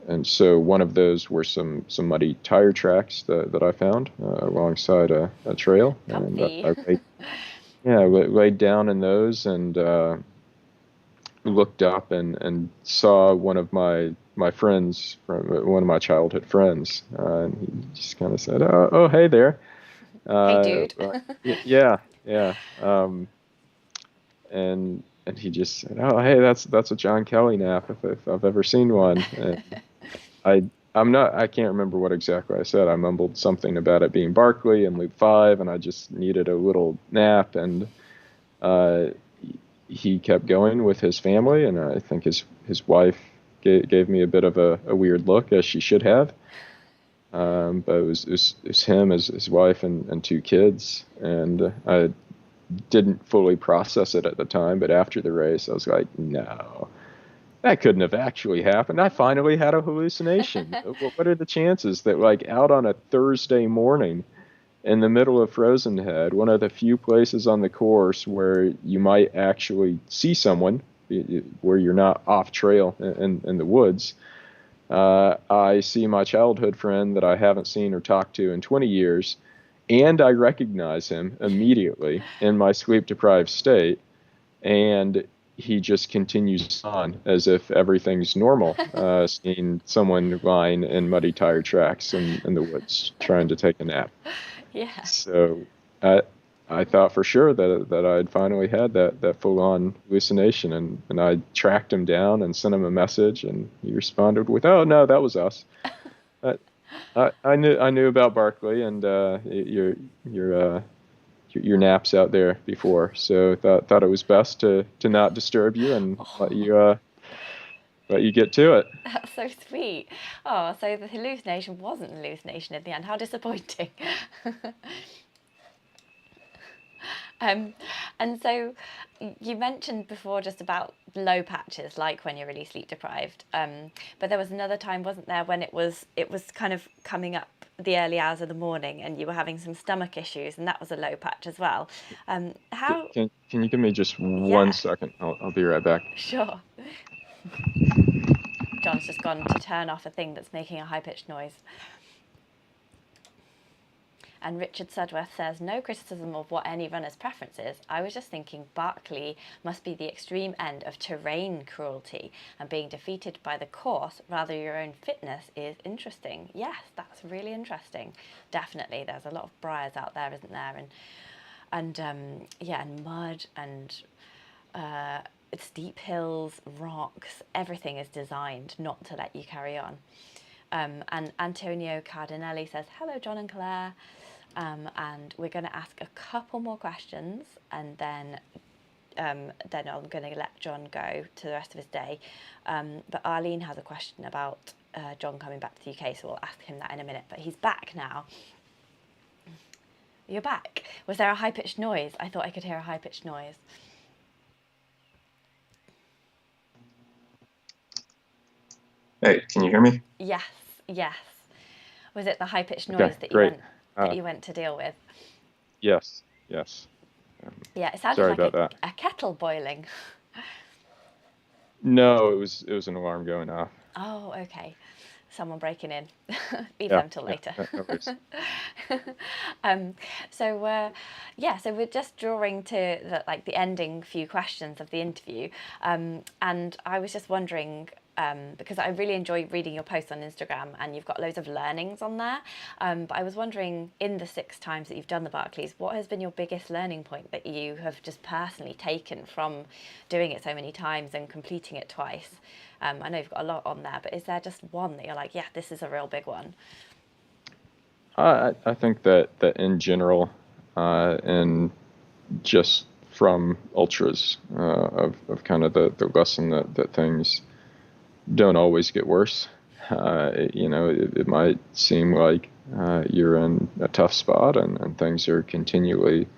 And so one of those were some muddy tire tracks that I found alongside a trail, and Comfy. laid down in those, and looked up and saw one of my friends, from one of my childhood friends, and he just kind of said, oh, hey there. Hey, dude. Yeah, yeah. And he just said, oh, hey, that's a John Kelly nap if I've ever seen one. And I I can't remember what exactly I said. I mumbled something about it being Barkley and Loop 5, and I just needed a little nap, and uh, he kept going with his family, and I think his wife gave me a bit of a weird look, as she should have. But it was him, his wife, and two kids, and I didn't fully process it at the time, but after the race, I was like, no, that couldn't have actually happened. I finally had a hallucination. What are the chances that, like, out on a Thursday morning in the middle of Frozen Head, one of the few places on the course where you might actually see someone where you're not off trail in the woods, I see my childhood friend that I haven't seen or talked to in 20 years, and I recognize him immediately in my sleep-deprived state, and he just continues on as if everything's normal, seeing someone lying in muddy tire tracks in the woods trying to take a nap. Yeah. So I thought for sure that I'd finally had that full-on hallucination, and I tracked him down and sent him a message, and he responded with, "Oh no, that was us." I knew about Barkley and your naps out there before, so thought it was best to not disturb you and let you get to it. That's so sweet. Oh, so the hallucination wasn't an hallucination in the end. How disappointing. And so you mentioned before just about low patches, like when you're really sleep deprived. But there was another time, wasn't there, when it was kind of coming up the early hours of the morning, and you were having some stomach issues, and that was a low patch as well. How? Can you give me just Yeah. 1 second? I'll be right back. Sure. John's just gone to turn off a thing that's making a high-pitched noise. And Richard Sudworth says, no criticism of what any runner's preference is. I was just thinking Barkley must be the extreme end of terrain cruelty, and being defeated by the course rather your own fitness is interesting. Yes, that's really interesting. Definitely, there's a lot of briars out there, isn't there? And mud and steep hills, rocks, everything is designed not to let you carry on. And Antonio Cardinelli says, hello, John and Claire. And we're going to ask a couple more questions, and then I'm going to let John go to the rest of his day. But Arlene has a question about John coming back to the UK, so we'll ask him that in a minute. But he's back now. You're back. Was there a high-pitched noise? I thought I could hear a high-pitched noise. Hey, can you hear me? Yes. Was it the high-pitched noise that you went to deal with? Yes. Yeah, it sounded Sorry like about that. A kettle boiling. No, it was an alarm going off. Oh, okay. Someone breaking in. Leave them till later. No worries. So we're just drawing to the ending few questions of the interview, and I was just wondering, because I really enjoy reading your posts on Instagram, and you've got loads of learnings on there. But I was wondering, in the 6 times that you've done the Barkleys, what has been your biggest learning point that you have just personally taken from doing it so many times and completing it twice? I know you've got a lot on there, but is there just one that you're like, yeah, this is a real big one? I think that in general, and just from ultras, of kind of the lesson that things don't always get worse. It might seem like you're in a tough spot, and things are continually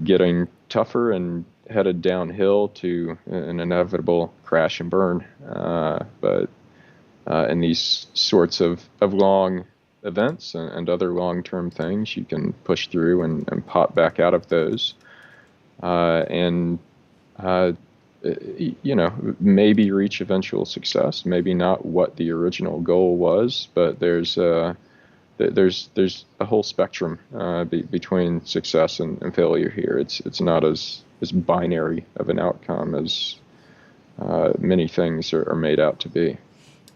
getting tougher and headed downhill to an inevitable crash and burn. But in these sorts of long events and other long-term things, you can push through and pop back out of those. Maybe reach eventual success, maybe not what the original goal was, but there's a whole spectrum between success and failure here. It's not as binary of an outcome as many things are made out to be.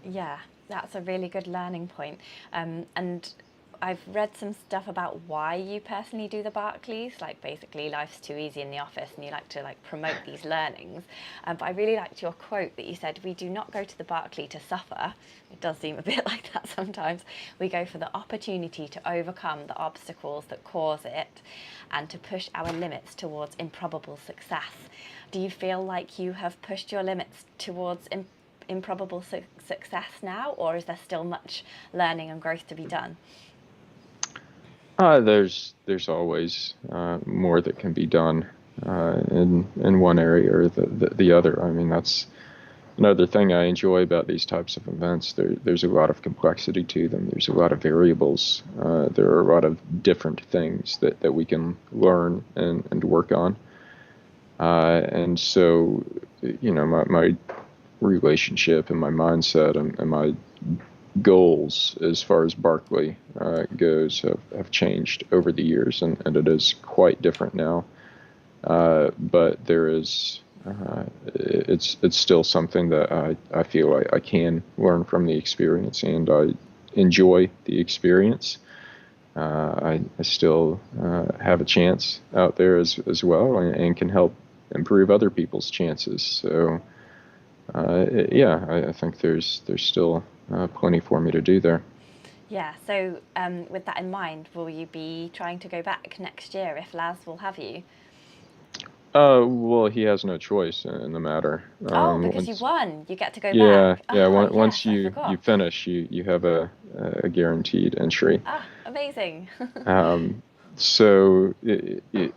Yeah, that's a really good learning point. And I've read some stuff about why you personally do the Barkleys, like basically life's too easy in the office and you like to promote these learnings. But I really liked your quote that you said, we do not go to the Barkley to suffer. It does seem a bit like that sometimes. We go for the opportunity to overcome the obstacles that cause it and to push our limits towards improbable success. Do you feel like you have pushed your limits towards improbable success now, or is there still much learning and growth to be done? There's always more that can be done in one area or the other. I mean, that's another thing I enjoy about these types of events. There's a lot of complexity to them. There's a lot of variables. There are a lot of different things that we can learn and work on. And so, my relationship and my mindset and my goals as far as Barkley goes have changed over the years, and it is quite different now. But there is, it's still something that I feel like I can learn from the experience, and I enjoy the experience. I still have a chance out there as well, and can help improve other people's chances. So, yeah, I think there's still plenty for me to do there. Yeah, so with that in mind, will you be trying to go back next year if Laz will have you? Well, he has no choice in the matter. Oh, because you won, you get to go Yeah, back. yeah. Ah, Once yes, I you forgot. finish, you have a guaranteed entry. Ah, amazing. Um, so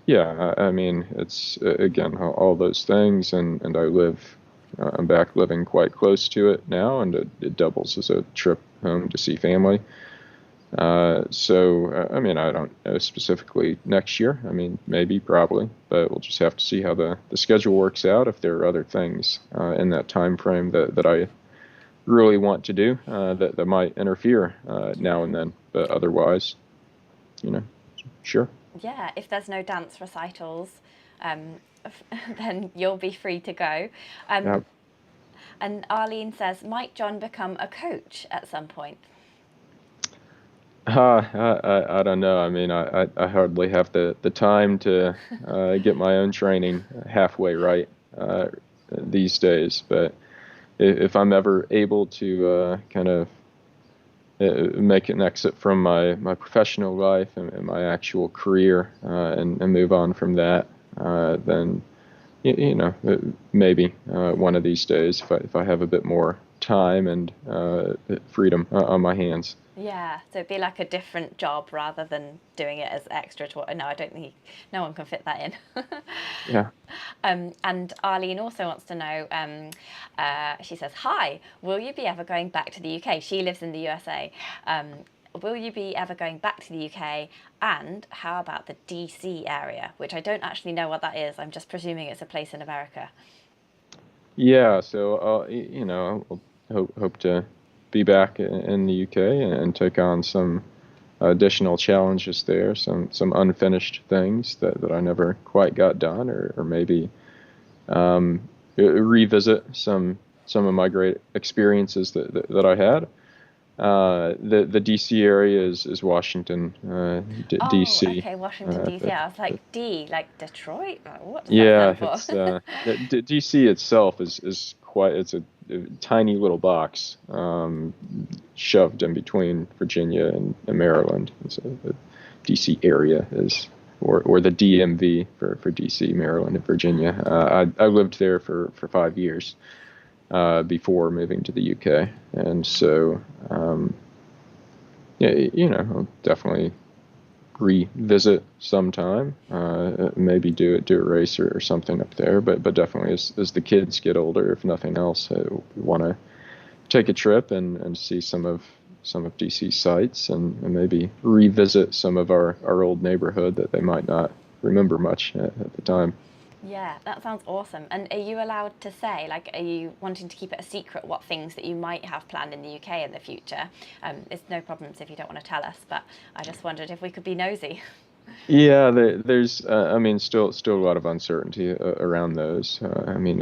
yeah, I mean, it's again all those things, and I live. I'm back living quite close to it now, and it doubles as a trip home to see family. So, I mean, I don't know specifically next year. I mean, maybe, probably, but we'll just have to see how the schedule works out. If there are other things in that time frame that I really want to do that might interfere now and then, but otherwise, you know, sure. Yeah, if there's no dance recitals, um, then you'll be free to go. Yeah. And Arlene says, might John become a coach at some point? I don't know. I mean, I hardly have the time to get my own training halfway right these days. But if I'm ever able to kind of make an exit from my professional life and my actual career and move on from that, then maybe one of these days if I have a bit more time and freedom on my hands. Yeah, so it'd be like a different job rather than doing it as extra to what. No, I don't think no one can fit that in. Yeah. And Arlene also wants to know. She says, "Hi, will you be ever going back to the UK?" She lives in the USA. Will you be ever going back to the UK? And how about the DC area, which I don't actually know what that is. I'm just presuming it's a place in America. Yeah, so I'll hope to be back in the UK and take on some additional challenges there, some unfinished things that I never quite got done, or maybe revisit some of my great experiences that I had. The DC area is Washington, Oh, DC. okay, Washington DC. I was like, D, like Detroit. What does that Yeah, stand for? it's DC itself is quite a tiny little box shoved in between Virginia and Maryland. And so the DC area is or the DMV for DC, Maryland, and Virginia. I lived there for 5 years before moving to the UK, and so yeah, I'll definitely revisit sometime. Maybe do a race or something up there. But definitely as the kids get older, if nothing else, I want to take a trip and see some of DC sites and maybe revisit some of our old neighborhood that they might not remember much at the time. Yeah, that sounds awesome. And are you allowed to say, like, are you wanting to keep it a secret what things that you might have planned in the UK in the future? It's no problems if you don't want to tell us, but I just wondered if we could be nosy. Yeah, there's, I mean, still a lot of uncertainty around those. I mean,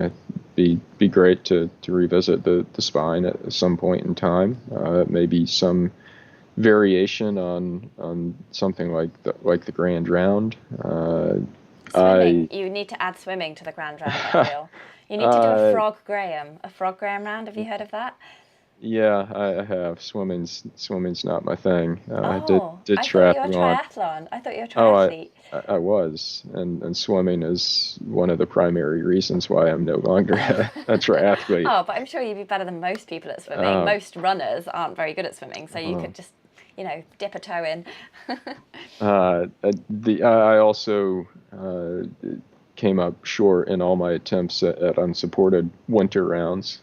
it'd be great to revisit the spine at some point in time. Maybe some variation on something like the Grand Round. Swimming, I you need to add swimming to the Grand Round, I feel. You need to do uh, a Frog Graham round. Have you heard of that? yeah, I have swimming's not my thing. I did Oh, did I thought you were a triathlon. triathlon. I thought you were a Oh, triathlete. I was, and swimming is one of the primary reasons why I'm no longer a triathlete. Oh, but I'm sure you'd be better than most people at swimming. Um, Most runners aren't very good at swimming, so you uh, could just, dip a toe in. I also came up short in all my attempts at unsupported winter rounds,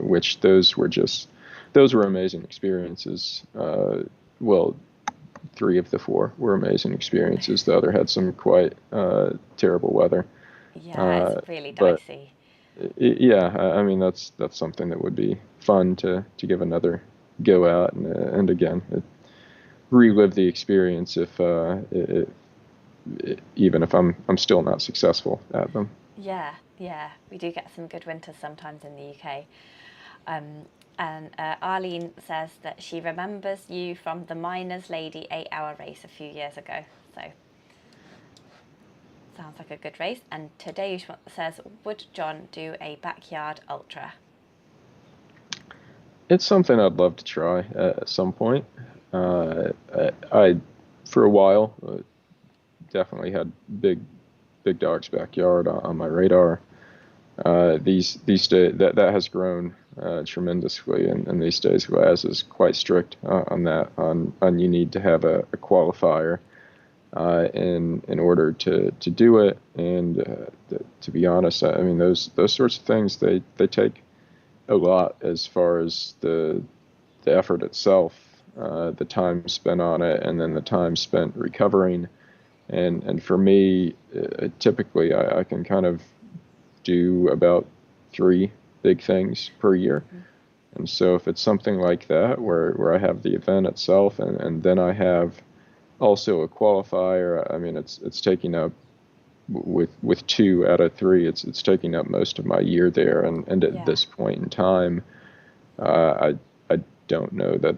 which those were amazing experiences. Well, three of the four were amazing experiences. The other had some quite terrible weather. Yeah, it's really But dicey. yeah, I mean that's something that would be fun to give another go at, and again, relive the experience if even if I'm still not successful at them. Yeah, yeah, we do get some good winters sometimes in the UK. Um, and Arlene says that she remembers you from the Miners Lady 8 hour race a few years ago. So sounds like a good race. And today says, would John do a backyard ultra? It's something I'd love to try at some point. I for a while, definitely had big dog's backyard on my radar. These days that has grown tremendously, and these days Laz is quite strict on that. On you need to have a qualifier in order to do it. And to be honest, I mean those sorts of things they take a lot as far as the effort itself, the time spent on it, and then the time spent recovering. And for me, typically I can kind of do about 3 big things per year. Mm-hmm. And so if it's something like that, where I have the event itself, and then I have also a qualifier, I mean, it's taking up with 2 out of 3, it's taking up most of my year there. And at Yeah, this point in time, I don't know that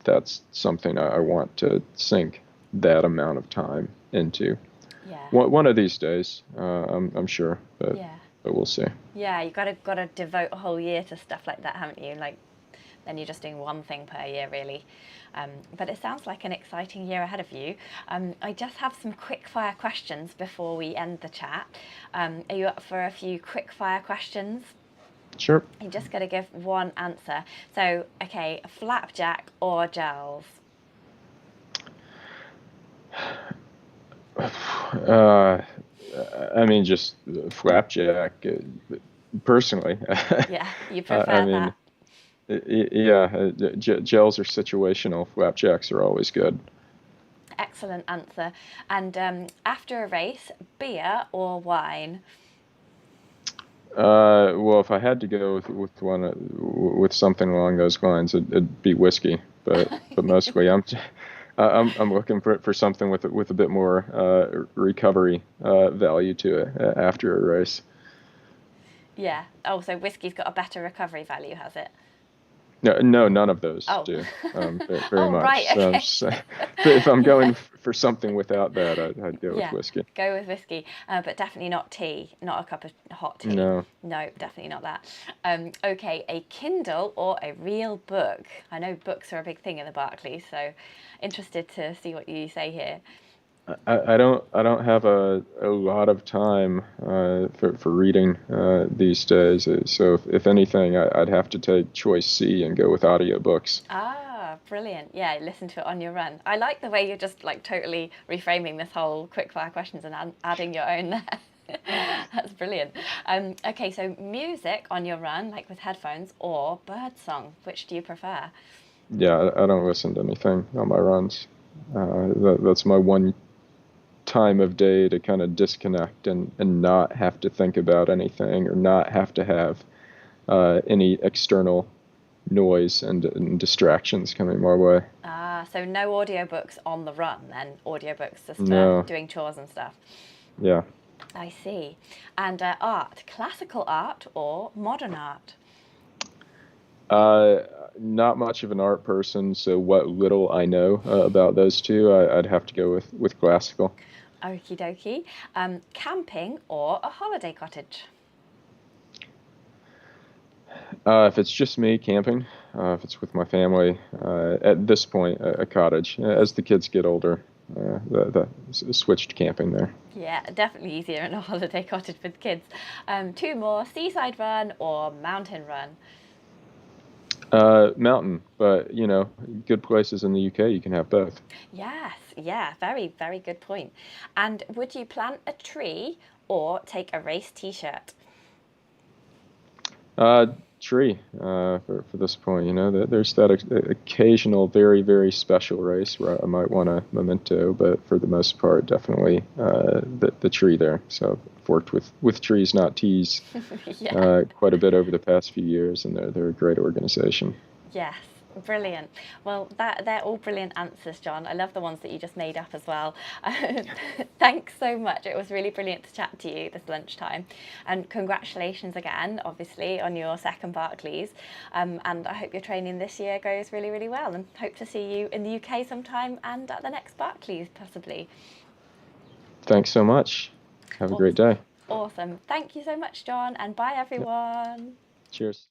that's something I want to sink that amount of time into. yeah, One of these days, I'm sure, yeah. but we'll see. Yeah, you gotta devote a whole year to stuff like that, haven't you? Like, then you're just doing one thing per year, really. But it sounds like an exciting year ahead of you. I just have some quick fire questions before we end the chat. Are you up for a few quick fire questions? Sure. You just got to give one answer. So, okay, flapjack or gels? Uh, I mean, just flapjack. Personally, Yeah, you I prefer mean, that. yeah, gels are situational. Flapjacks are always good. Excellent answer. And after a race, beer or wine? Well, if I had to go with something along those lines, it'd be whiskey. But mostly, I'm looking for something with a bit more recovery value to it after a race. Yeah. Oh, so whiskey's got a better recovery value, has it? No, none of those Oh. do, very Oh, right. much. So, Okay. if I'm Yeah. going for something without that, I'd go with Yeah. whiskey. Go with whiskey, but definitely not tea. Not a cup of hot tea. No. No, definitely not that. Okay, a Kindle or a real book? I know books are a big thing in the Barclays, so interested to see what you say here. I don't have a lot of time for reading these days. So if anything, I'd have to take choice C and go with audiobooks. Ah, brilliant. Yeah, listen to it on your run. I like the way you're just like totally reframing this whole quickfire questions and adding your own there. That's brilliant. Okay, so music on your run, like with headphones, or bird song, which do you prefer? Yeah, I don't listen to anything on my runs. That's my one time of day to kind of disconnect and not have to think about anything or not have to have any external noise and distractions coming my way. Ah, so no audiobooks on the run, then audiobooks just for No, doing chores and stuff. yeah. I see. And art, classical art or modern art? Uh, Not much of an art person, so what little I know about those two, I'd have to go with classical. Okie dokie. Camping or a holiday cottage? If it's just me camping, if it's with my family, at this point, a cottage. As the kids get older, the switched camping there. Yeah, definitely easier in a holiday cottage with kids. Two more, seaside run or mountain run? Mountain, but good places in the UK, you can have both. Yes, yeah, very, very good point. And would you plant a tree or take a race t-shirt? tree for this point. You know, there's that occasional very, very special race where I might want a memento, but for the most part, definitely the tree there. So I've worked with trees, not teas, Yeah. quite a bit over the past few years, and they're a great organization. Yes, brilliant. Well, they're all brilliant answers, John. I love the ones that you just made up as well. Thanks so much. It was really brilliant to chat to you this lunchtime. And congratulations again, obviously, on your second Barclays. And I hope your training this year goes really, really well, and hope to see you in the UK sometime and at the next Barclays, possibly. Thanks so much. Have a great day. Awesome. Thank you so much, John, and bye, Yep. everyone. Cheers.